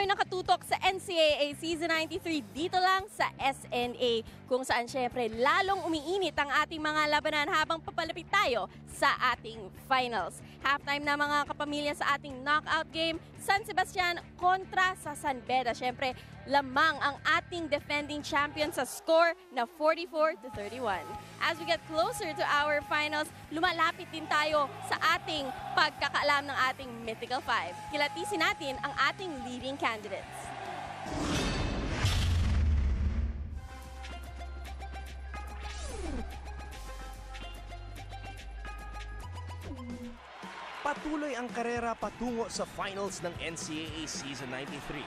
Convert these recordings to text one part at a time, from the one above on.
kayo'y nakatutok sa NCAA Season 93 dito lang sa SNA, kung saan syempre lalong umiinit ang ating mga labanan habang papalapit tayo sa ating finals. Halftime na mga kapamilya sa ating knockout game, San Sebastian kontra sa San Beda. Syempre, lamang ang ating defending champion sa score na 44-31. As we get closer to our finals, lumalapit din tayo sa ating pagkakaalam ng ating Mythical Five. Kilatisin natin ang ating leading candidates. Patuloy ang karera patungo sa finals ng NCAA Season 93.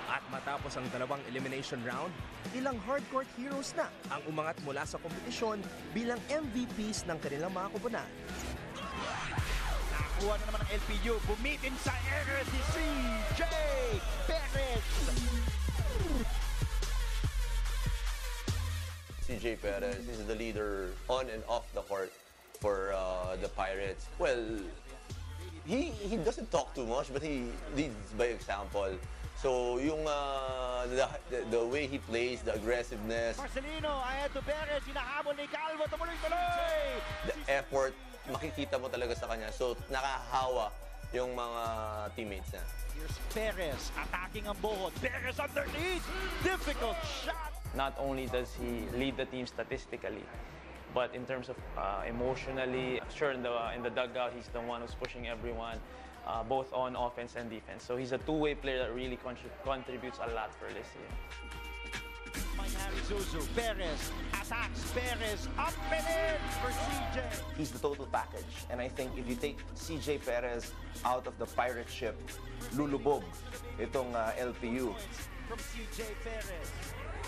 At matapos ang dalawang elimination round, ilang hardcourt heroes na ang umangat mula sa kompetisyon bilang MVPs ng kanilang mga koponan. Nakakuha na naman ang LPU, bumitin sa air si CJ Perez. CJ Perez is the leader on and off the court for the Pirates. Well, he doesn't talk too much, but he leads by example. So yung the way he plays, the aggressiveness, Marcelino ahead to Perez, hinahabol ni Calvo, tumuloy-tuloy. the effort, makikita mo talaga sa kanya. So nakahawa yung mga teammates niya. Here's Perez attacking ang buhod. Perez underneath, difficult shot. Not only does he lead the team statistically, but in terms of emotionally, sure in the dugout, he's the one who's pushing everyone, both on offense and defense. So he's a two-way player that really contributes a lot for this team. Zuzu, Perez attacks, Perez up and in for CJ. He's the total package, and I think if you take CJ Perez out of the pirate ship, lulubog itong LPU. From CJ Perez.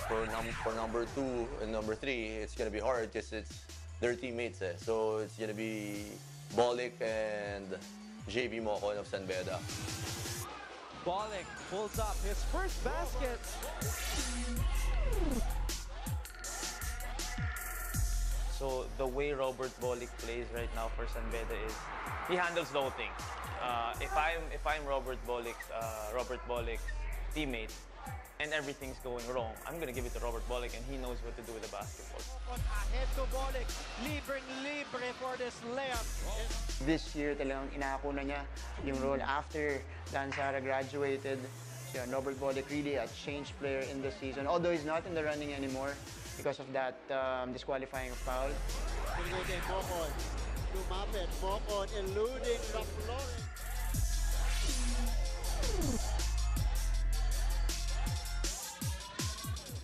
For number 2 and number 3, it's gonna be hard because it's their teammates. So it's gonna be Bolic and JB Mocon of San Beda. Bolic pulls up his first basket. So the way Robert Bolic plays right now for San Beda is he handles the whole thing. If I'm Robert Bolic's teammate, and everything's going wrong, I'm gonna give it to Robert Bolic, and he knows what to do with the basketball. Ahead to Bolic, libre for this layup. This year talagang inako na niya yung role after Lansara graduated. So, Robert Bolic really a changed player in this season, although he's not in the running anymore because of that disqualifying foul. Pinigay Mocon, lumapit, Mocon eluding Raflores.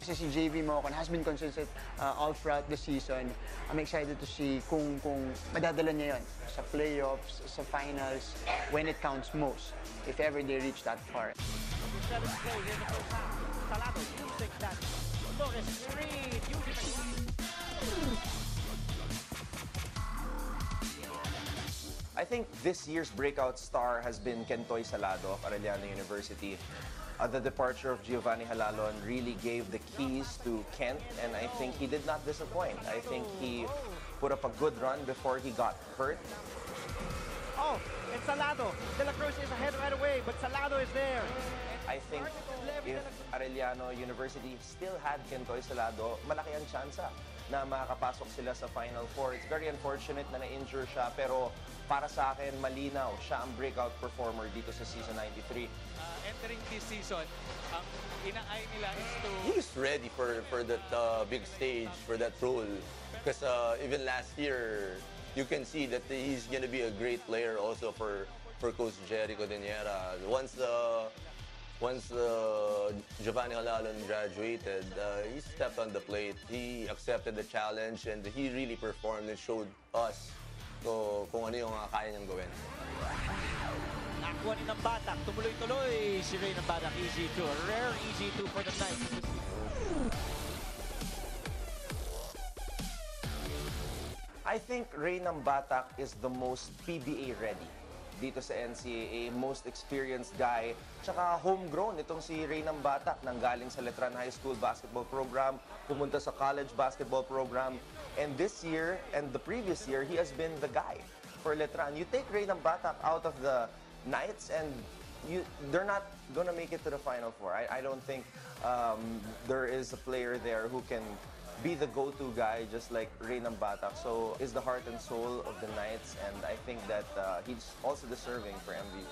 Si JV Mocon has been consistent all throughout the season. I'm excited to see kung madadala niya yun sa playoffs, sa finals, when it counts most, if ever they reach that far. I think this year's breakout star has been Kentoy Salado of Arellano University. The departure of Giovanni Halalon really gave the keys to Kent, and I think he did not disappoint. I think he put up a good run before he got hurt. Oh, and Salado. De La Cruz is ahead right away, but Salado is there. I think if Arellano University still had Kentoy Salado, malaki ang tsansa na makakapasok sila sa Final Four. It's very unfortunate na na-injure siya, pero para sa akin, malinaw siya ang breakout performer dito sa Season 93. Entering this season, ang inaay nila is to... He's ready for that big stage, for that role. Because even last year, you can see that he's gonna be a great player also for Coach Jericho Deniera. Once Giovanni Halalon graduated, he stepped on the plate. He accepted the challenge, and he really performed and showed us kung ano yung kaya niyang gawin. Nakuha ni ng Batak, tumuloy-tuloy si Ray ng Batak, easy 2. A rare easy 2 for the night. I think Ray ng Batak is the most PBA ready dito sa NCAA, most experienced guy. Tsaka homegrown itong si Ray ng Batak, nanggaling sa Letran High School basketball program, pumunta sa college basketball program. And this year and the previous year, he has been the guy for Letran. You take Ray ng Batak out of the Knights and they're not gonna make it to the Final Four. I don't think there is a player there who can be the go-to guy, just like Ray Batak. So is the heart and soul of the Knights, and I think that he's also deserving for MVP.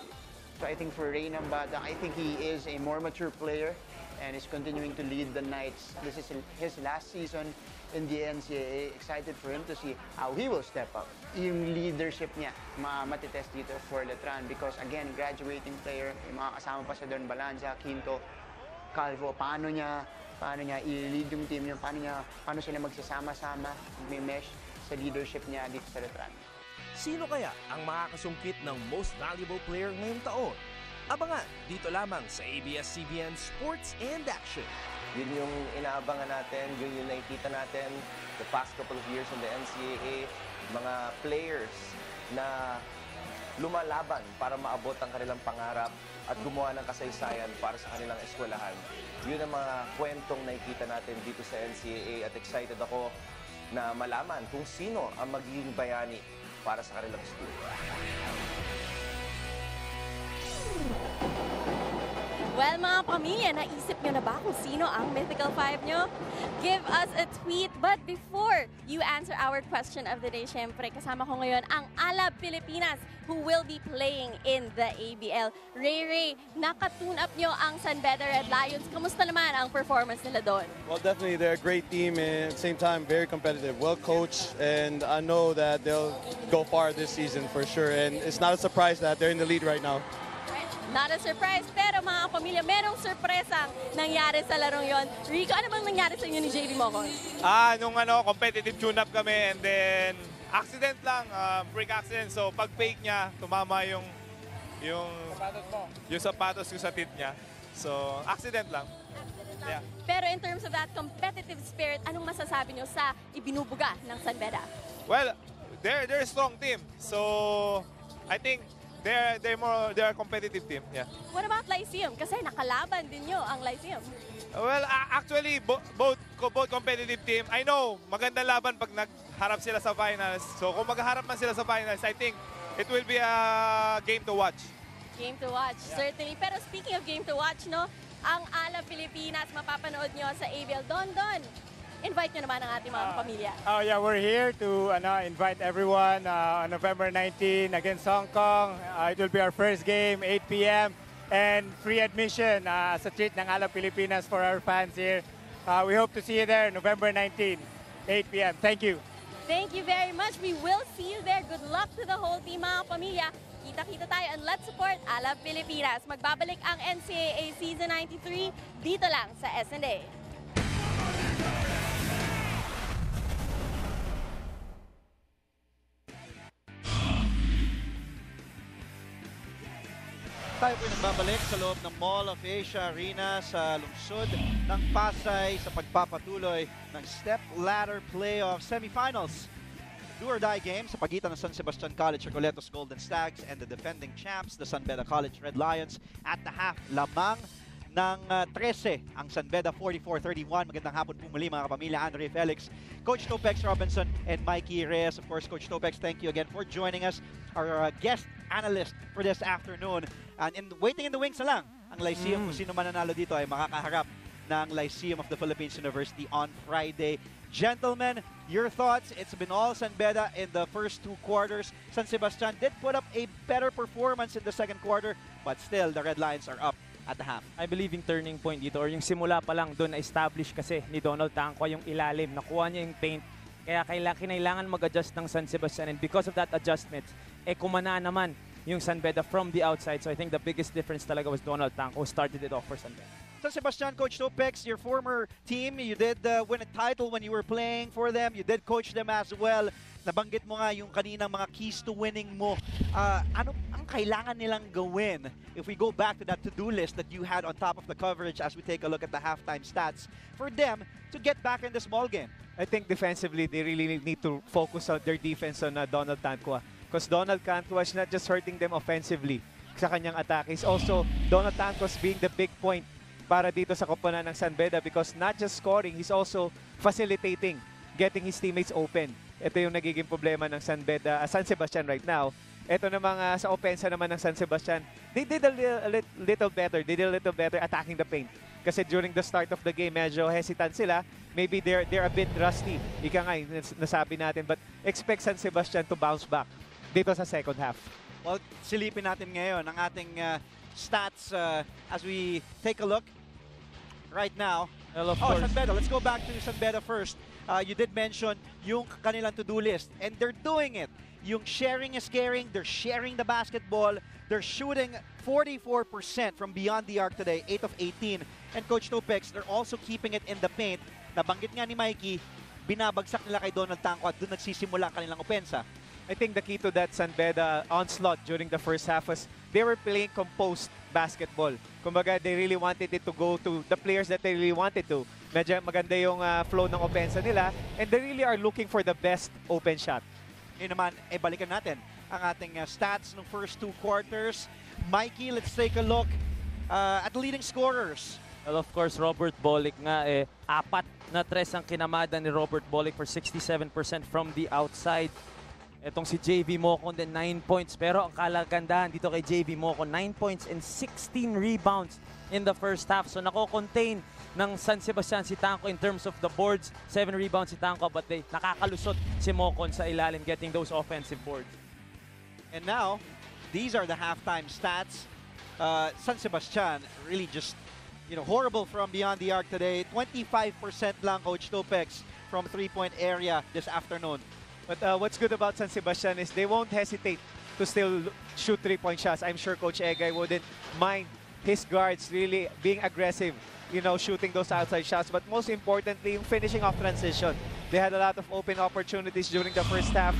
So I think for Ray Batak, I think he is a more mature player and is continuing to lead the Knights. This is his last season in the NCAA. Excited for him to see how he will step up. Yung leadership niya, matitest dito for Letran because again, graduating player, yung mga kasama pa sa Don Balanza, Quinto, Calvo, paano niya i-lead yung team niya, paano sila magsasama-sama, may mesh sa leadership niya dito sa Letran. Sino kaya ang makakasungkit ng Most Valuable Player ngayong taon? Abangan dito lamang sa ABS-CBN Sports and Action. Yun yung inaabangan natin, yun yung nakikita natin the past couple of years in the NCAA, mga players na lumalaban para maabot ang kanilang pangarap at gumawa ng kasaysayan para sa kanilang eskwelahan. Yun ang mga kwentong nakikita natin dito sa NCAA at excited ako na malaman kung sino ang magiging bayani para sa kanilang school. Well, mga pamilya, naisip nyo na ba kung sino ang Mythical 5 nyo? Give us a tweet. But before you answer our question of the day, syempre, kasama ko ngayon ang Alab Pilipinas who will be playing in the ABL. Ray, nakatune up nyo ang San Beda Red Lions. Kamusta naman ang performance nila doon? Well, definitely, they're a great team and at the same time, very competitive, well coached, and I know that they'll go far this season for sure. And it's not a surprise that they're in the lead right now. Not a surprise, pero mga pamilya, merong surpresang nangyari sa larong yon. Rico, ano bang nangyari sa inyo ni JB Mocon? Nung competitive tune-up kami and then accident lang, freak accident. So pag fake niya, tumama yung sapatos ko sa tit niya. So accident lang. Yeah. Pero in terms of that competitive spirit, anong masasabi nyo sa ibinubuga ng San Beda? Well, they're a strong team. So I think they're a competitive team. Yeah. What about Lyceum? Kasi nakalaban din nyo ang Lyceum. Well, actually, both competitive team. I know, magandang laban pag nagharap sila sa finals. So kung magharap man sila sa finals, I think it will be a game to watch. Game to watch, yeah. Certainly. Pero speaking of game to watch, no, ang Alab Pilipinas mapapanood nyo sa ABL. Don, invite nyo naman ang ating mga pamilya. Oh yeah, we're here to invite everyone on November 19 against Hong Kong. It will be our first game, 8 p.m. and free admission as a treat ng Alab Pilipinas for our fans here. We hope to see you there November 19, 8 p.m. Thank you. Thank you very much. We will see you there. Good luck to the whole team, mga pamilya. Kita-kita tayo and let's support Alab Pilipinas. Magbabalik ang NCAA Season 93 dito lang sa SNA. Tayo po nagbabalik sa loob ng Mall of Asia Arena sa lungsod ng Pasay sa pagpapatuloy ng Step Ladder Playoff Semifinals. Do-or-die game sa pagitan ng San Sebastian College-Recoletos Golden Stags and the defending champs, the San Beda College Red Lions. At the half, lamang ng 13 ang San Beda 44-31. Magandang hapon po muli mga kapamilya. Andre Felix, Coach Topex Robinson, and Mikey Reyes. Of course, Coach Topex, thank you again for joining us. Our guest analyst for this afternoon. And waiting in the wings na lang, ang Lyceum, kung sino man nanalo dito ay makakaharap ng Lyceum of the Philippines University on Friday. Gentlemen, your thoughts? It's been all San Beda in the first two quarters. San Sebastian did put up a better performance in the second quarter, but still, the Red Lions are up at the half. I believe yung turning point dito, or yung simula pa lang doon na-establish kasi ni Donald Tanco yung ilalim. Nakuha niya yung paint. Kaya kailangan mag-adjust ng San Sebastian. And because of that adjustment, kumana naman yung San Beda from the outside. So I think the biggest difference talaga was Donald Tanco who started it off for San Beda. San Sebastian, Coach Topex, your former team, you did win a title when you were playing for them. You did coach them as well. Nabanggit mo nga yung kaninang mga keys to winning mo. Ano ang kailangan nilang gawin if we go back to that to-do list that you had on top of the coverage as we take a look at the halftime stats for them to get back in this ball game? I think defensively, they really need to focus on their defense on Donald Tanco. Because Donald Tanco is not just hurting them offensively sa kanyang attack. He's also, Donald Tanco's being the big point para dito sa koponan ng San Beda because not just scoring, he's also facilitating, getting his teammates open. Ito yung nagiging problema ng San Sebastian right now. Ito namang sa opensa naman ng San Sebastian, they did a little better. They did a little better attacking the paint. Kasi during the start of the game, medyo hesitant sila. Maybe they're a bit rusty. Ika nga, nasabi natin. But expect San Sebastian to bounce back dito sa second half. Well, silipin natin ngayon ang ating stats as we take a look right now. Well, of course. San Beda. Let's go back to San Beda first. You did mention yung kanilang to-do list, and they're doing it. Yung sharing is caring. They're sharing the basketball. They're shooting 44% from beyond the arc today, 8 of 18. And Coach Topex, they're also keeping it in the paint. Nabanggit nga ni Mikey, binabagsak nila kay Donald Tanco at doon nagsisimula ang kanilang opensa. I think the key to that San Beda onslaught during the first half was they were playing composed basketball. Kumbaga, they really wanted it to go to the players that they really wanted to. Medyo maganda yung flow ng opensa nila, and they really are looking for the best open shot. Yun naman, balikan natin ang ating stats ng first 2 quarters. Mikey, let's take a look at the leading scorers. Well, of course, Robert Bolick nga 4 na tres ang kinamada ni Robert Bolick for 67% from the outside. Etong si JV Mocon din 9 points, pero ang kalagandahan dito kay JV Mocon 9 points and 16 rebounds in the first half. So nako-contain ng San Sebastian si Tanco in terms of the boards. 7 rebounds si Tanco, but nakakalusot si Mocon sa ilalim getting those offensive boards. And now, these are the halftime stats. San Sebastian really just horrible from beyond the arc today. 25% lang, Coach Topex, from 3-point area this afternoon. But what's good about San Sebastian is they won't hesitate to still shoot 3-point shots. I'm sure Coach Egay wouldn't mind his guards really being aggressive, shooting those outside shots. But most importantly, yung finishing off transition. They had a lot of open opportunities during the first half,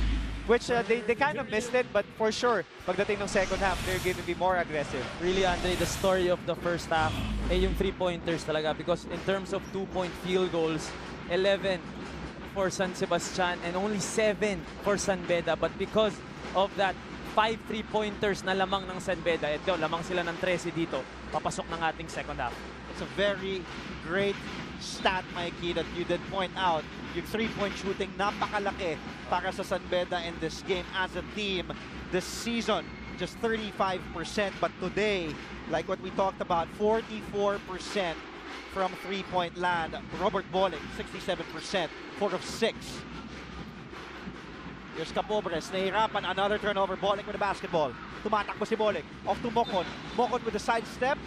which they kind of missed it, but for sure, pagdating ng second half, they're going to be more aggressive. Really, Andre, the story of the first half yung 3-pointers talaga, because in terms of 2-point field goals, 11 for San Sebastian and only 7 for San Beda. But because of that, 5 3-pointers na lamang ng San Beda. Ito, lamang sila ng 13 dito. Papasok ng ating second half. It's a very great stat, Mikey, that you did point out. Yung 3-point shooting, napakalaki para sa San Beda in this game as a team this season. Just 35%, but today, like what we talked about, 44% from 3-point land. Robert Bolick, 67%, 4 of 6. Here's Capobres, nahihirapan, another turnover. Bolick with the basketball. Tumatakbo si Bolick, off to Mocon. Mocon with the sidestep.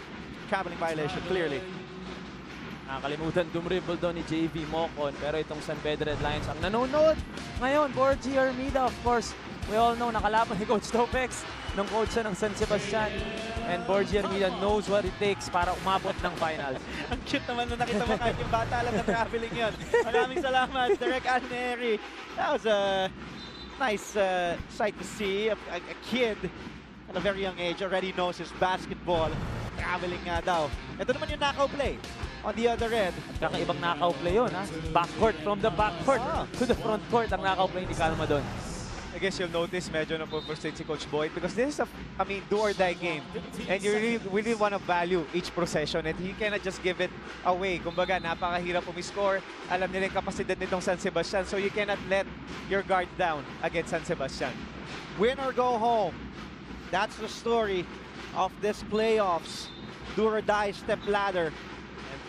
Traveling violation, clearly. Nakakalimutan dumribble doon ni JV Mocon, pero itong San Beda Red Lions ang nanonood ngayon. Borgie Armida, of course, we all know, nakalaban ni Coach Topex ng coach ng San Sebastian. And Borgie Armida knows what it takes para umabot ng finals. Ang cute naman na nakita mo kahit yung bata lang na traveling yun. Maraming salamat, Derek Alneri. That was a nice sight to see. A kid at a very young age already knows his basketball. Traveling nga daw. Ito naman yung knockout play on the other end. Kakaibang knockout play yun, ha? Backcourt, from the backcourt to the front court ang knockout play ni Calma doon. I guess you'll notice medyo na-frustrate si Coach Boyd because this is a, do-or-die game. And you really want to value each possession and he cannot just give it away. Kumbaga, napakahirap umiscore. Alam nila yung kapasidad nitong San Sebastian, so you cannot let your guard down against San Sebastian. Win or go home. That's the story of this playoffs. Do-or-die step ladder.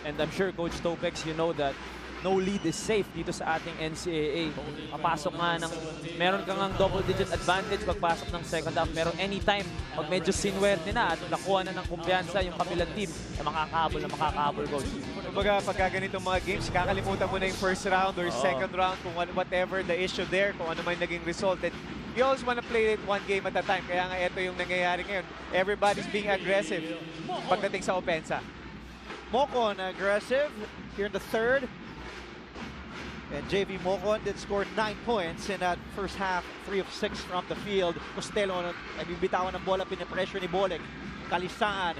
And I'm sure, Coach Topex, you know that no lead is safe dito sa ating NCAA. Papasok nga ng, meron kang ang double-digit advantage pagpasok ng second half. Pero anytime, pag medyo sinwerte na at nakuha na ng kumpiyansa yung kabilang team, makakahabol, Coach. Kumbaga, pagka ganitong mga games, kakalimutan mo na yung first round or second round, kung whatever the issue there, kung ano man naging result. And you always want to play it one game at a time. Kaya nga ito yung nangyayari ngayon. Everybody's being aggressive pagdating sa opensa. Mocon aggressive here in the third. And JV Mocon did score 9 points in that first half, 3 of 6 from the field. Costello, nagbibitawan ng bola, pinipressure ni Bolick. Kalisaan,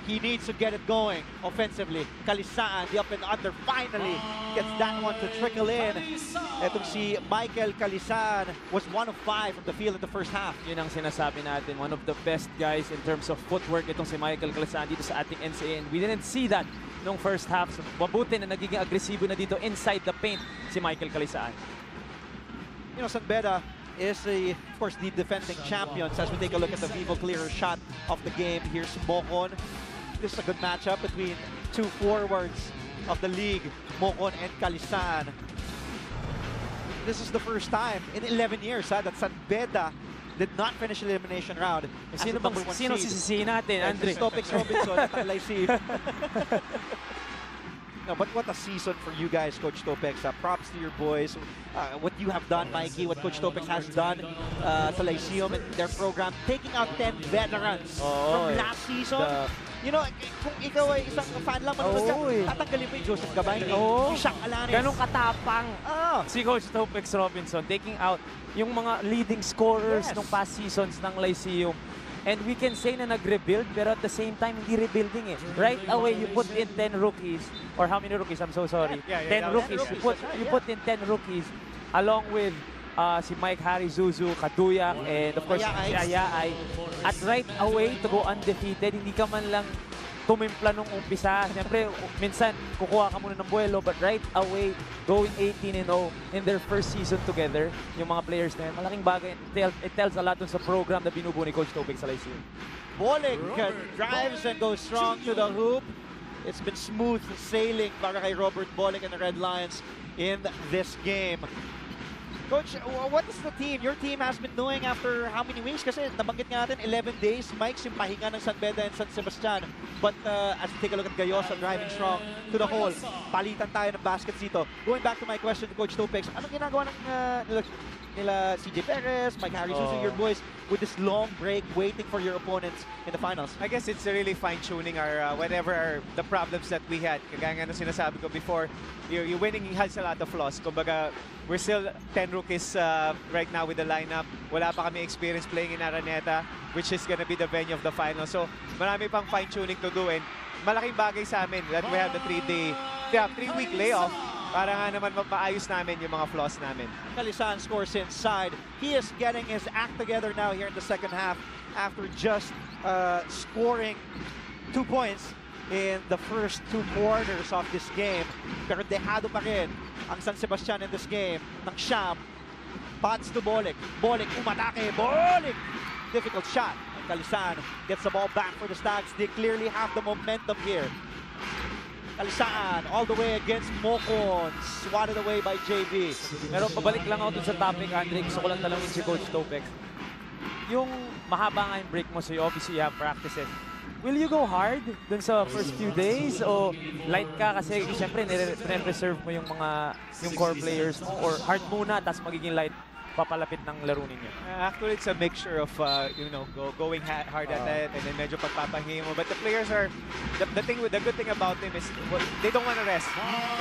he needs to get it going offensively. Kalisaan, the up and under, finally gets that one to trickle in. Itong si Michael Kalisaan was 1 of 5 from the field in the first half. Yun ang sinasabi natin, one of the best guys in terms of footwork itong si Michael Kalisaan dito sa ating NCAA. And we didn't see that nung first half. So, mabuti na nagiging agresibo na dito inside the paint si Michael Kalisaan. You know, San Beda is, of course, the defending champions. As we take a look at the Vivo clearer shot of the game, here's Mocon. This is a good matchup between two forwards of the league, Mocon and Calisan. This is the first time in 11 years that San Beda did not finish the elimination round. Sino sisisihin natin, Andre? Topics Robinson at ang Lyceum. No, but what a season for you guys, Coach Topex. Props to your boys. What you have done, Mikey, what Coach Topex has done sa Lyceum and their program, taking out 10 veterans from last season. You know, kung ikaw ay isang fan lang, tatanggalin mo yung Joseph Gabay, yung Shaq Alanes. Ganong katapang si Coach Topex Robinson, taking out yung mga leading scorers ng past seasons ng Lyceum. And we can say na nag-rebuild, pero at the same time, hindi rebuilding eh. Right away, you put in 10 rookies, or how many rookies? I'm so sorry. 10 rookies. You put in 10 rookies, along with si Mike Harry, Zuzu, Kaduyak, and of course, si Ayaay. At right away, to go undefeated, hindi ka man lang tumimpla nung umpisa. Siyempre, minsan, kukuha ka muna ng buwelo, but right away, going 18-0 in their first season together, yung mga players na yun, malaking bagay. It tells a lot dun sa program na binubuo ni Coach Topex sa Lyceum. Bolig drives and goes strong to the hoop. It's been smooth sailing para kay Robert Bolig and the Red Lions in this game. Coach, what is the team? Your team has been doing after how many weeks? Kasi nabanggit nga natin, 11 days, Mike, yung pahinga ng San Beda and San Sebastian. But as we take a look at Gayosa driving strong to the hole, palitan tayo ng baskets dito. Going back to my question to Coach Topex, anong ginagawa ng nila CJ Perez, Mike Harry, Susu, your boys, with this long break, waiting for your opponents in the finals? I guess it's really fine-tuning our the problems that we had. Kagaya nga nung sinasabi ko before, yung winning has a lot of flaws. Kumbaga, we're still 10 rookies right now with the lineup. Wala pa kami experience playing in Araneta, which is gonna be the venue of the final. So, marami pang fine-tuning to do, and malaking bagay sa amin that we have the 3-week layoff para nga naman maayos namin yung mga flaws namin. Calisan scores inside. He is getting his act together now here in the second half after just scoring 2 points in the first 2 quarters of this game. Pero dehado pa rin ang San Sebastian in this game ng Sham. Pads to Bolig. Bolig umatake. Bolig! Difficult shot. Calisan gets the ball back for the Stags. They clearly have the momentum here. Calisan all the way against Mocon. Swatted away by JB. Pero pabalik lang ako dun sa topic, Andre. Gusto ko lang talangin si Coach Topex. Yung mahaba nga yung break mo, so obviously you have practices. Will you go hard dun sa first few days? O light ka kasi siyempre nire-reserve mo yung core players mo? Or hard muna, tapos magiging light papalapit ng laro ninyo? Actually, it's a mixture of going hard at it and then medyo pagpapahingi mo. But the players are the good thing about them is they don't want to rest.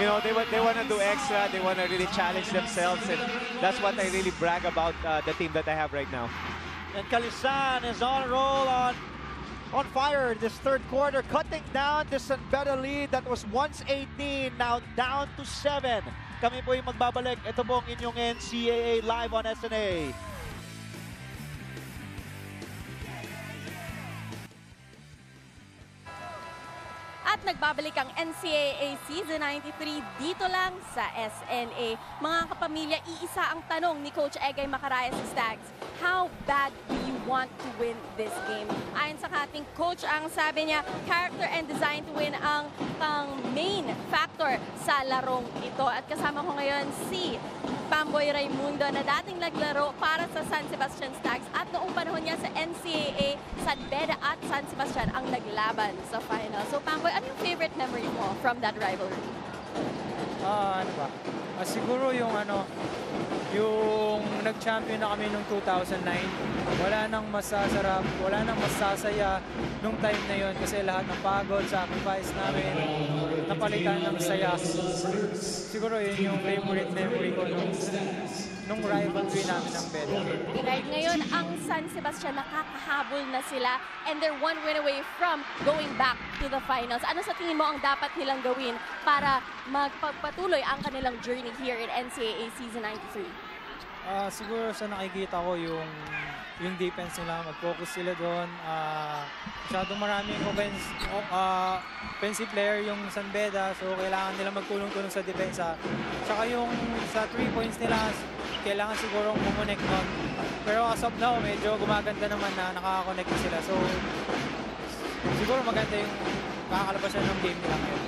You know, they want to do extra. They want to really challenge themselves, and that's what I really brag about the team that I have right now. And Calisan is on a roll, on fire this third quarter, cutting down this San Beda lead that was once 18, now down to 7. Kami po yung magbabalik. Ito po ang inyong NCAA live on SNA. At nagbabalik ang NCAA Season 93 dito lang sa SNA. Mga kapamilya, iisa ang tanong ni Coach Egay Macaraya sa Stags. How bad do you want to win this game? Ayon sa ating coach, ang sabi niya, character and design to win ang main factor sa larong ito. At kasama ko ngayon si Pamboy Raimundo na dating naglaro para sa San Sebastian Stags at noong panahon niya sa NCAA, San Beda at San Sebastian ang naglaban sa final. So Pamboy, ano yung favorite memory mo from that rivalry? Siguro yung nag-champion na kami noong 2009. Wala nang masasarap, wala nang masasaya nung time na yon kasi lahat ng pagod, sacrifice namin, napalitan ng saya. Siguro yun yung favorite memory ko nung rivalry namin ng Beda. Right ngayon, ang San Sebastian nakakahabol na sila and they're 1 win away from going back to the finals. Ano sa tingin mo ang dapat nilang gawin para magpapatuloy ang kanilang journey here in NCAA Season 93? Siguro sa nakikita ko yung yung defense nila, mag-focus sila doon. Masyadong maraming offensive player yung San Beda, so kailangan nila magtulong-tulong sa depensa. Tsaka yung sa 3 points nila, kailangan siguro kumonect nun. Pero as of now, medyo gumaganda naman na nakaka-connect sila. So, siguro maganda yung makakalabasan ng game nila ngayon.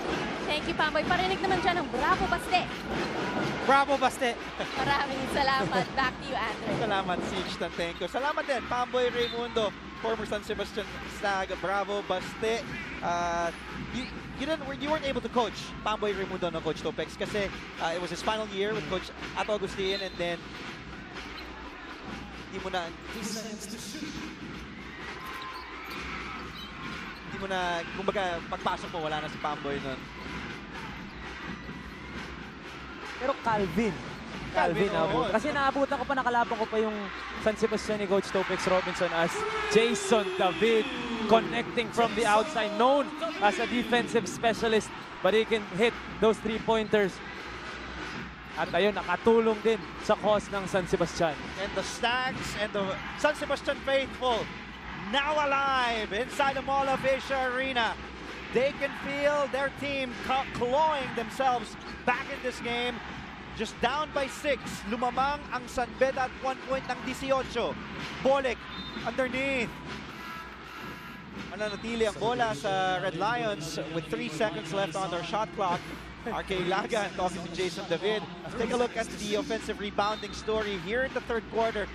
Thank you, Pamboy. Parinig naman dyan ng Bravo Baste. Bravo, Baste! Maraming salamat. Back to you, Andre. Salamat, Siege Tantenko. Salamat din, Pamboy Raimundo, former San Sebastian Stag. Bravo, Baste. You weren't able to coach Pamboy Raimundo, no, Coach Topex, kasi it was his final year with Coach Ato Agustin, and then hindi mo na, kumbaga, pagpasok mo, wala na si Pamboy nun. Pero Calvin naabot. Kasi naabutan ko pa, nakalaban ko pa yung San Sebastian ni Coach Topex Robinson as Jason David connecting from the outside, known as a defensive specialist, but he can hit those 3-pointers. At ayun, nakatulong din sa cause ng San Sebastian. And the Stags and the San Sebastian faithful now alive inside the Mall of Asia Arena. They can feel their team clawing themselves back in this game. Just down by 6. Lumamang ang San Beda at 1 point ng 18. Bolic underneath. Mananatili ang bola sa Red Lions with 3 seconds left on their shot clock. RK Lagan talking to Jason David. Take a look at the offensive rebounding story here in the third quarter.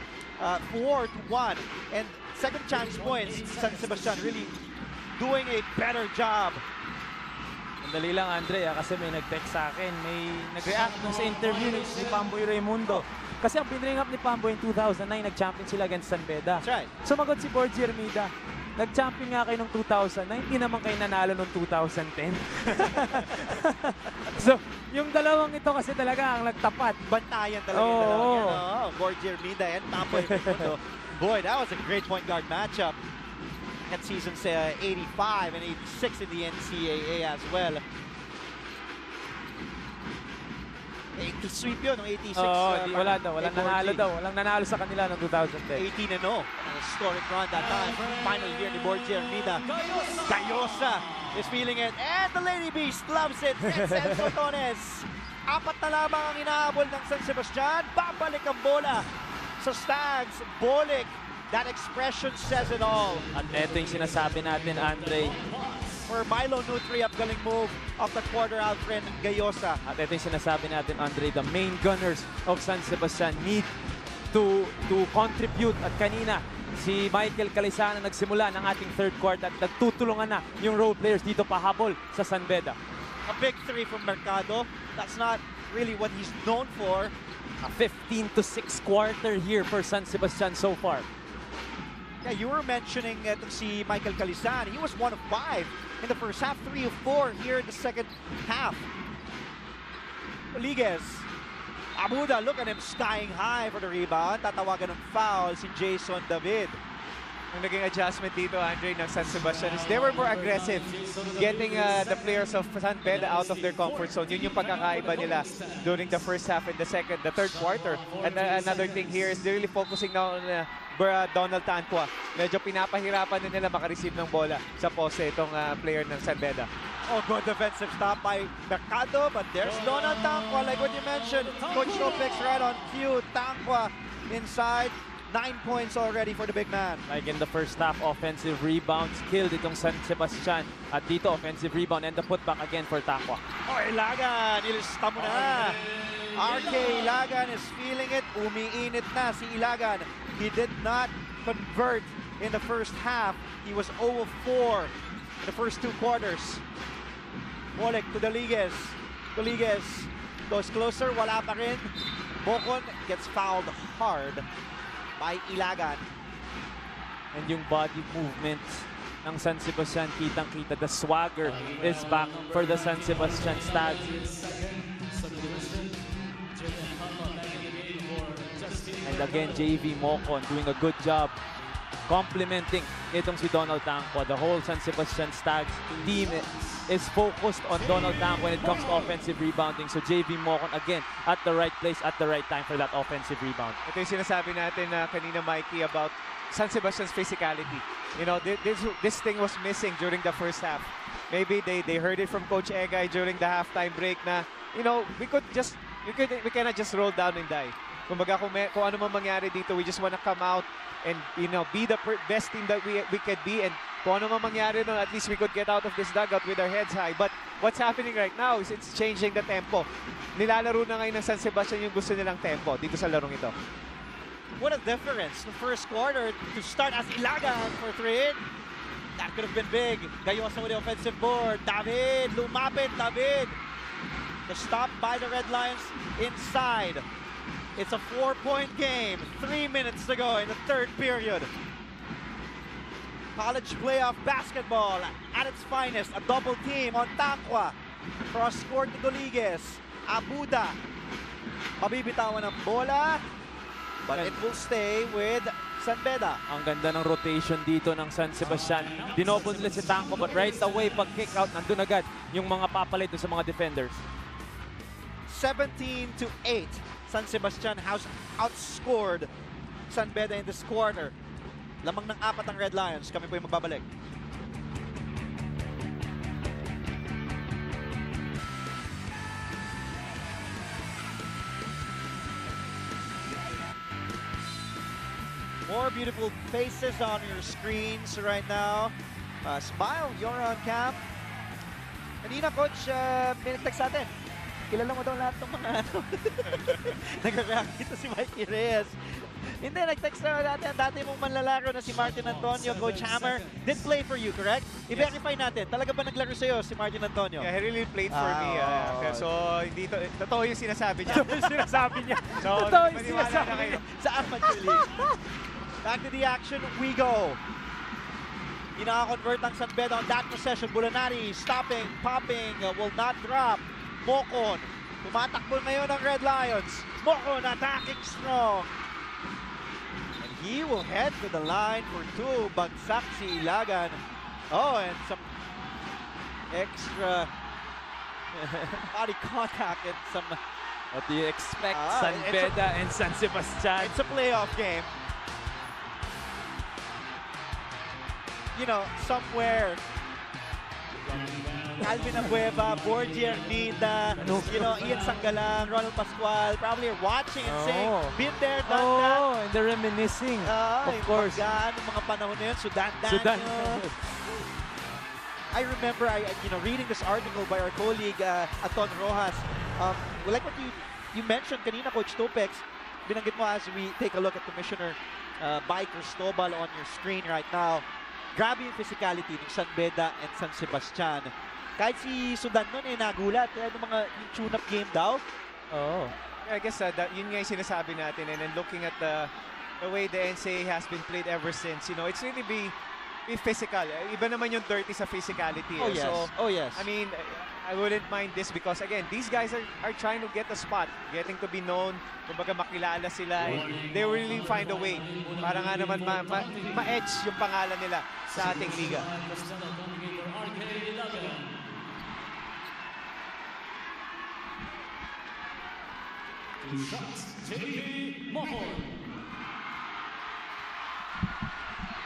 4-1. And second chance points, San Sebastian really doing a better job. Dali lang, Andre, kasi may nag-text sa akin. May nag-react sa interview ni Pamboy Raimundo. Kasi ang pinring up ni Pamboy in 2009, nag-champion sila against San Beda. That's right. Sumagot si Borgie Hermida. Nag-champion nga kayo noong 2009, hindi naman kayo nanalo noong 2010. So, yung dalawang ito kasi talaga ang nagtapat. Bantayan talaga yung dalawang yan. Borgie Hermida and Pamboy Raimundo. Boy, that was a great point guard matchup. At seasons 85 and 86 in the NCAA as well. Sweep yun, ng 86. Wala daw. Walang nanalo daw. Walang nanalo sa kanila noong 2010. 18-0. An historic run that time. Final year ni Borgie Hermida. Gayosa is feeling it. And the Lady Beast loves it. Vincent Sotones. 4 na lamang ang inaabol ng San Sebastian. Babalik ang bola sa Stags. Bolic. That expression says it all. At ito yung sinasabi natin, Andre. For Milo Nutriap, galing move of the quarter out friend Gayosa. At ito yung sinasabi natin, Andre, the main gunners of San Sebastian need to contribute. At kanina, si Michael Calisana nagsimula ng ating third quarter at nagtutulungan na yung role players dito pahabol sa San Beda. A big 3 from Mercado. That's not really what he's known for. A 15-6 quarter here for San Sebastian so far. Yeah, you were mentioning si Michael Calisan. He was 1 of 5 in the first half, 3 of 4 here in the second half. Rodriguez. Abuda, look at him skying high for the rebound. Tatawagan ng foul si Jason David. Ang naging adjustment dito, Andre, ng San Sebastian is they were more aggressive getting the players of San Beda out of their comfort zone. Yun yung pagkakaiba nila during the first half and the third quarter. And another thing here is they're really focusing now on Donald Tanqua. Medyo pinapahirapan din nila makareceive ng bola sa poste itong player ng San Beda. Oh, good defensive stop by Mercado, but there's Donald Tanqua, like what you mentioned. Coach Topex right on cue. Tanqua inside. 9 points already for the big man. Like in the first half, offensive rebounds killed itong San Sebastian. At dito, offensive rebound and the putback again for Tanqua. Oh, Ilagan, ilista mo na. RK Ilagan is feeling it. Umiinit na si Ilagan. He did not convert in the first half. He was 0 of 4 in the first 2 quarters. Bolic to Daliguez. Daliguez goes closer, wala pa rin. Bocon gets fouled hard by Ilagan. And yung body movement ng San Sebastian, kitang-kita. The swagger is back for the San Sebastian Stags. And again, JV Mocon doing a good job complementing itong si Donald Tangco. The whole San Sebastian Stags team is focused on Donald Tangco when it comes to offensive rebounding. So JV Mocon again at the right place at the right time for that offensive rebound. Ito yung sinasabi natin kanina, Mikey, about San Sebastian's physicality. You know, this thing was missing during the first half. Maybe they heard it from Coach Egay during the halftime break na, you know, we cannot just roll down and die. Kumbaga, kung ano man mangyari dito, we just want to come out and, you know, be the best team that we could be. And kung ano man mangyari nun, at least we could get out of this dugout with our heads high. But what's happening right now is it's changing the tempo. Nilalaro na ngayon ng San Sebastian yung gusto nilang tempo dito sa larong ito. What a difference the first quarter to start as Ilagan for 3. That could have been big. Gayosa with the offensive board. David, lumapit, David. The stop by the Red Lions inside. It's a 4-point game. 3 minutes to go in the third period. College playoff basketball at its finest. A double team on Tangco. Cross court to Doliguez. Abuda. Mabibitawan ng bola. But it will stay with San Beda. Ang ganda ng rotation dito ng San Sebastian. Dinobon nila si Tangco, but right away pag kick out, nandun agad yung mga papalit sa mga defenders. 17-8. San Sebastian has outscored San Beda in this quarter. Lamang ng 4 ang Red Lions. Kami po yung magbabalik. More beautiful faces on your screens right now. Smile, you're on cam. Kanina, Coach, may nag-text sa atin. Kilala mo daw lahat ng mga nag-react dito si Mikey Reyes. Hindi, nag-text na natin. Dati mong manlalaro na si Martin Antonio, Coach Hammer, did play for you, correct? I-verify natin. Talaga ba naglaro sa'yo si Martin Antonio? Yeah, he really played for me. So, hindi totoo yung sinasabi niya. Totoo yung sinasabi niya. So, totoo yung sinasabi niya sa amateur league. Back to the action we go. Ina-convert ang San Beda on that possession. Bulanari stopping, popping, will not drop. Mocon, tumatakbo ngayon ang Red Lions. Mocon attacking strong. And he will head to the line for 2. Bagsak si Ilagan. Oh, and some extra body contact and some... What do you expect, San Beda and San Sebastian? It's a playoff game. You know, somewhere Alvin Abueva, Borgia Nida, you know, Ian Sangalang, Ronald Pascual, probably are watching and saying, been there, done that. Oh, and they're reminiscing, of course. Mga panahon na yun, Sudan. I remember, you know, reading this article by our colleague, Aton Rojas. Like what you mentioned kanina, Coach Topex, binanggit mo as we take a look at Commissioner By Cristobal on your screen right now. Grabe yung physicality ng San Beda and San Sebastian. Kahit si Sudan nun nagulat. Kaya yung mga tune-up game daw. Oh. I guess yun nga yung sinasabi natin. And then looking at the way the NCAA has been played ever since, you know, it's really be physical. Iba naman yung dirty sa physicality. Oh, yes. So, yes. I mean, I wouldn't mind this because, again, these guys are trying to get a spot, getting to be known, kumbaga makilala sila. They will really find a way para nga naman ma-edge yung pangalan nila sa ating liga.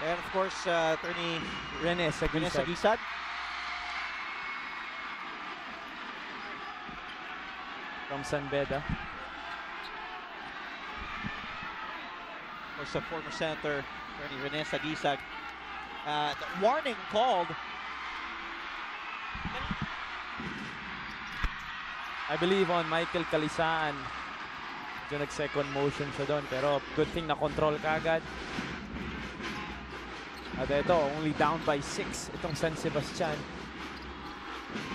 And of course, attorney Rene Sagisag. From San Beda. Of course, a former senator, attorney Rene Sagisag. The warning called. I believe on Michael Calisaan. Medyo nag-second motion siya doon. Pero good thing na control kagad. At ito, only down by 6 itong San Sebastian.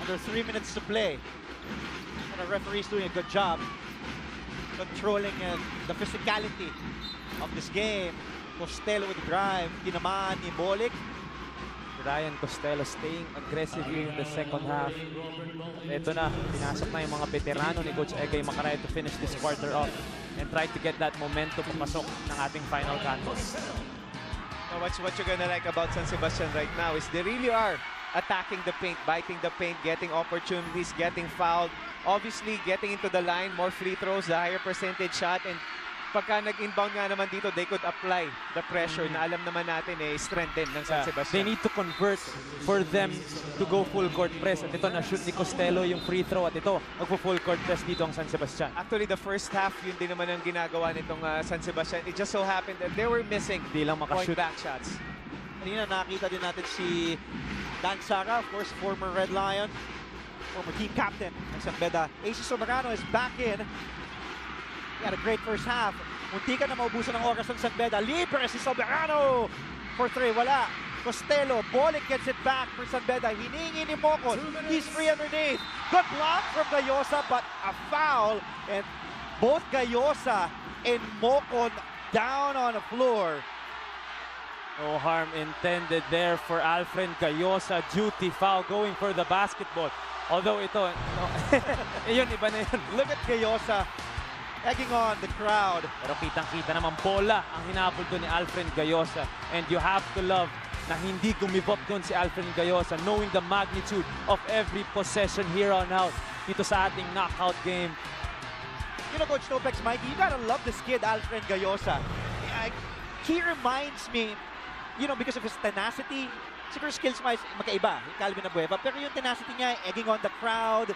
Under 3 minutes to play. And the referee's doing a good job controlling the physicality of this game. Costello with the drive. Tinamaan ni Bolik. Ryan Costello staying aggressive in the second half. Ito na, pinasok na yung mga veterano ni Coach Egay Macaray to finish this quarter off and try to get that momentum papasok ng ating final canvas. What you're gonna like about San Sebastian right now is they really are attacking the paint, biting the paint, getting opportunities, getting fouled. Obviously, getting into the line, more free throws, the higher percentage shot, and pagka nag-inbound nga naman dito, they could apply the pressure na alam naman natin strength din ng San Sebastian. They need to convert for them to go full court press. At ito, na-shoot ni Costello yung free throw. At ito, magpo-full court press dito ang San Sebastian. Actually, the first half, yun din naman ang ginagawa nitong San Sebastian. It just so happened that they were missing point back shots. Kanina nakita din natin si Dan Sara, of course, former Red Lion, former team captain ng San Beda. AC Soberano is back in. He had a great first half. Munti ka na maubusan ng oras ng San Beda. Libre si Soberano for 3. Wala. Costello. Bolic gets it back for San Beda. Hiningi ni Mocon. He's free underneath. Good block from Gayosa, but a foul. And both Gayosa and Mocon down on the floor. No harm intended there for Alfred Gayosa. Duty foul going for the basketball. Although ito, yun, iba na yun. Look at Gayosa egging on the crowd. Pero kitang-kita naman bola ang hinapol doon ni Alfred Gayosa. And you have to love na hindi gumibop doon si Alfred Gayosa, knowing the magnitude of every possession here on out dito sa ating knockout game. You know, Coach Topex, Mikey, you gotta love this kid, Alfred Gayosa. He reminds me, you know, because of his tenacity, siguro skills-wise, magkaiba, Calvin Abueva, pero yung tenacity niya, egging on the crowd,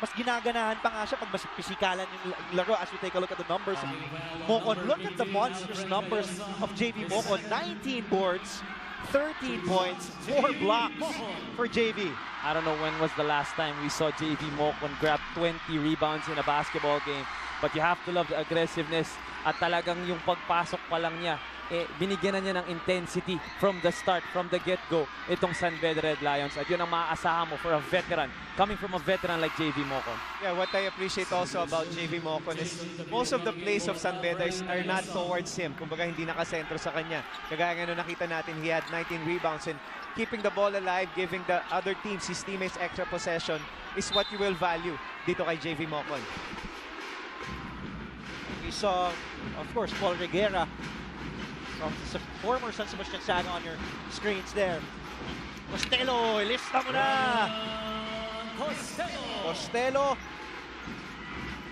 mas ginaganahan pa nga siya pag mas pisikalan yung laro as we take a look at the numbers of Mocon. Look at the monstrous numbers of JV Mocon. 19 boards, 13 points, 4 blocks for JV. I don't know when was the last time we saw JV Mocon grab 20 rebounds in a basketball game, but you have to love the aggressiveness at talagang yung pagpasok pa lang niya, binigyan na niya ng intensity from the start, from the get-go, itong San Beda Red Lions. At yun ang maaasahan mo for a veteran, coming from a veteran like JV Mocon. Yeah, what I appreciate also about JV Mocon is most of the plays of San Beda are not towards him. Kumbaga hindi nakasentro sa kanya. Kagaya nga nung nakita natin, he had 19 rebounds and keeping the ball alive, giving the other teams, his teammates, extra possession is what you will value dito kay JV Mocon. We saw, of course, Paul Reguera, former San Sebastian Saga on your screens there. Costello, ilista mo na! Costello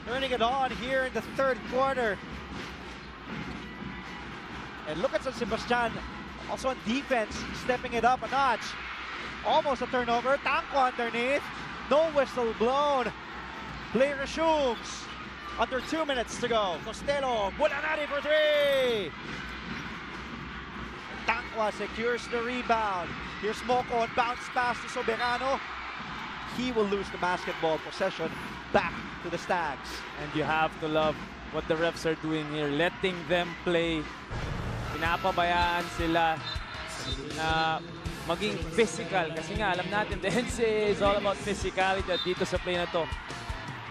turning it on here in the third quarter. And look at San Sebastian, also on defense, stepping it up a notch. Almost a turnover, Tangko underneath, no whistle blown. Play resumes. Under 2 minutes to go. Costello, Bulanari for 3! Tangwa secures the rebound. Here's Mocon, bounce pass to Soberano. He will lose the basketball possession back to the Stags. And you have to love what the refs are doing here, letting them play. Pinapabayaan sila na maging physical. Kasi nga, alam natin, the NCAA is all about physicality at dito sa play na to.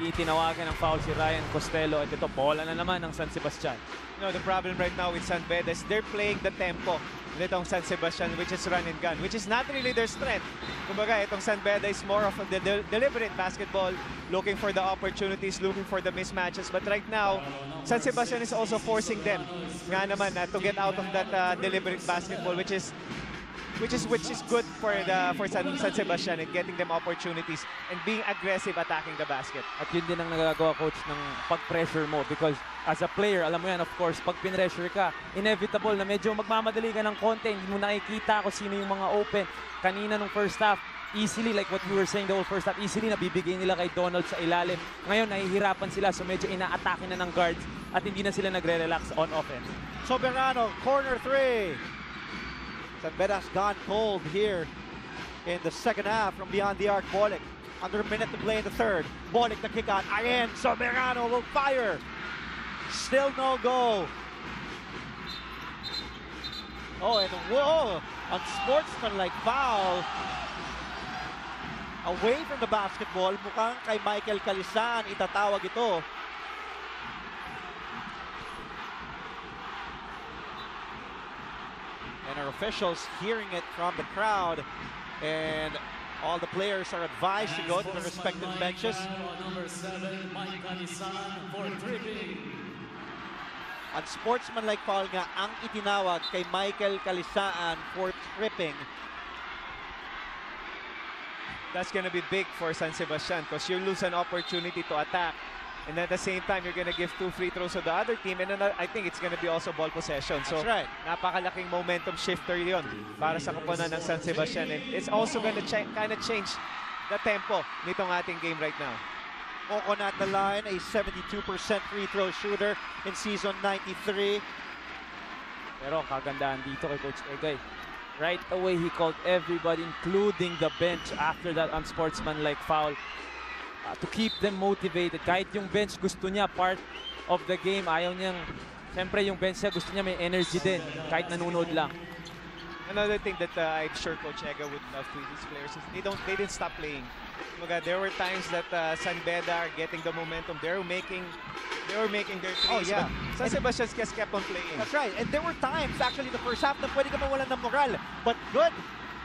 Itinawagan ng foul si Ryan Costello at ito, bola na naman ng San Sebastian. You know, the problem right now with San Beda is they're playing the tempo nitong San Sebastian, which is run and gun, which is not really their strength. Kumbaga, itong San Beda is more of the deliberate basketball, looking for the opportunities, looking for the mismatches. But right now, San Sebastian is also forcing them nga naman to get out of that deliberate basketball, which is good for San Sebastian and getting them opportunities and being aggressive attacking the basket. At yun din ang nagagawa, coach, ng pag-pressure mo because as a player, alam mo yan, of course, pag pinressure ka, inevitable na medyo magmamadali ka ng konti, hindi mo nakikita kung sino yung mga open. Kanina nung first half, easily, like what you were saying the whole first half, easily nabibigay nila kay Donald sa ilalim. Ngayon, nahihirapan sila, so medyo ina-atake na ng guards at hindi na sila nagre-relax on offense. Soberano, corner 3. San Beda's gone cold here in the second half from beyond the arc. Bolic, under a minute to play in the third. Bolic the kick out. Again, Soberano will fire. Still no go. Oh, and whoa, unsportsmanlike foul. Away from the basketball, mukhang kay Michael Calisan itatawag ito. And our officials hearing it from the crowd, and all the players are advised to go to their respective benches. Number 7, Mike Calisan for tripping. Unsportsmanlike foul nga ang itinawag kay Michael Calisaan for tripping. That's going to be big for San Sebastian because you lose an opportunity to attack. And at the same time, you're going to give 2 free throws to the other team. And then I think it's going to be also ball possession. So, That's right. Napakalaking momentum shifter yon para sa koponan ng San Sebastian. And it's also going to kind of change the tempo nitong ating game right now. Coconut the line, a 72% free throw shooter in season 93. Pero kagandahan dito kay Coach Egay. Right away, he called everybody, including the bench, after that unsportsmanlike foul. To keep them motivated. Kahit yung bench gusto niya part of the game, ayaw niyang, siyempre yung bench niya gusto niya may energy din, kahit nanonood lang. Another thing that I'm sure Coach Ega would love to these players is they didn't stop playing. There were times that San Beda are getting the momentum. They were making their threes. Oh, yeah. San Sebastian just kept on playing. That's right. And there were times actually the first half na pwede ka mawalan ng moral. But good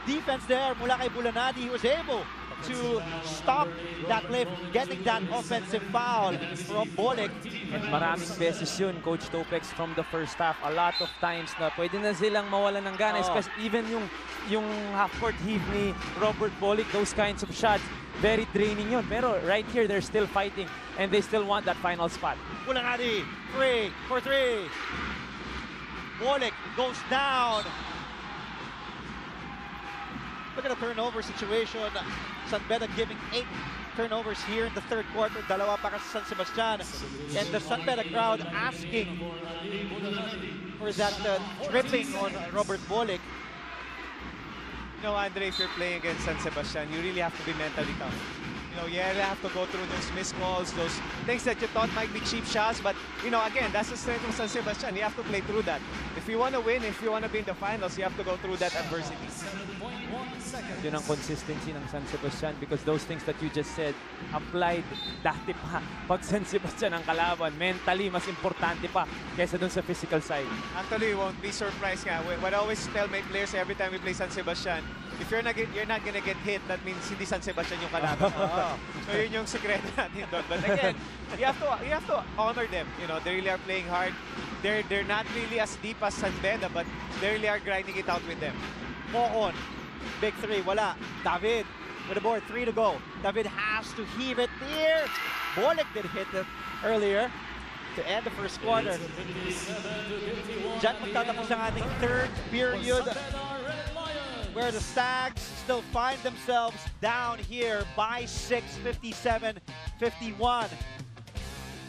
defense there mula kay Bulanadi. He was able to stop that play from getting that offensive foul from Bolic. And maraming beses yun, Coach Topex, from the first half. A lot of times na pwede na silang mawalan ng gana. Especially even yung half-court heave ni Robert Bolic, those kinds of shots, very draining yun. Pero right here, they're still fighting and they still want that final spot. Bulanadi, 3 for 3. Bolic goes down. Look at the turnover situation. San Beda giving 8 turnovers here in the third quarter. Dalawa para sa San Sebastian. And the San Beda crowd asking for that tripping on Robert Bolic. You know, Andre, if you're playing against San Sebastian, you really have to be mentally tough. You know, you have to go through those missed calls, those things that you thought might be cheap shots. But, you know, again, that's the strength of San Sebastian. You have to play through that. If you want to win, if you want to be in the finals, you have to go through that adversity. Yun ang consistency ng San Sebastian because those things that you just said applied dati pa. Pag San Sebastian ang kalaban, mentally mas importante pa kaysa dun sa physical side. Actually, you won't be surprised nga. What I always tell my players every time we play San Sebastian, if you're not gonna get hit, that means hindi San Sebastian yung kalaban. So yun yung sekreto natin doon. But again, you have to honor them. You know, they really are playing hard. They're not really as deep as San Beda, but they really are grinding it out with them. Moon, big 3, wala. David with the board, 3 to go. David has to heave it here. Bolic did hit it earlier to end the first quarter. Diyan magtatapos ang ating third period, where the Stags still find themselves down here by 6, 57-51.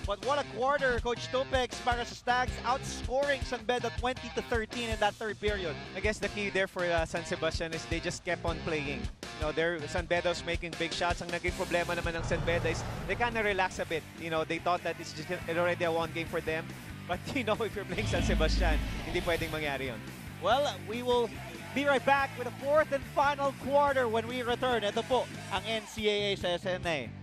But what a quarter, Coach Topex, para sa Stags, outscoring San Beda 20-13 in that third period. I guess the key there for San Sebastian is they just kept on playing. You know, San Beda was making big shots. Ang naging problema naman ng San Beda is they kind of relax a bit. You know, they thought that it's just already a one game for them. But you know, if you're playing San Sebastian, hindi pwedeng mangyari yun. Well, we will be right back with the fourth and final quarter when we return. Ito po ang NCAA sa SNA.